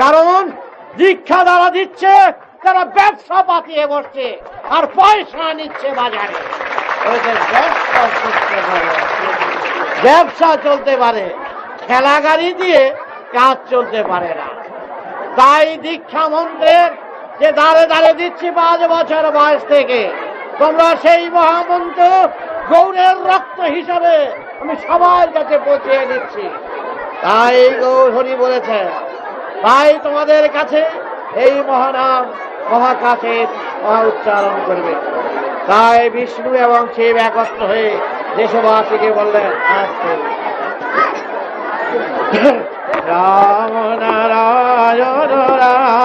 কারণ দীক্ষা দ্বারা দিচ্ছে তারা ব্যবসা পাতিয়ে বসছে আর পয়সা নিচ্ছে বাজারে। ব্যবসা চলতে পারে, ঠেলা গাড়ি দিয়ে কাজ চলতে পারে না। তাই দীক্ষা মন্ত্রের যে দাঁড়ে দাঁড়ে দিচ্ছি 5 বছর বয়স থেকে, তোমরা সেই মহামন্ত্র গৌরের রক্ত হিসাবে আমি সবার কাছে পৌঁছে দিচ্ছি। তাই গৌর হরি বলেছে, তাই তোমাদের কাছে এই মহানাম মহাকাশের মহা উচ্চারণ করবে। তাই বিষ্ণু এবং শিব একত্র হয়ে দেশবাসীকে বললেন, রাম নারায়ণ রাম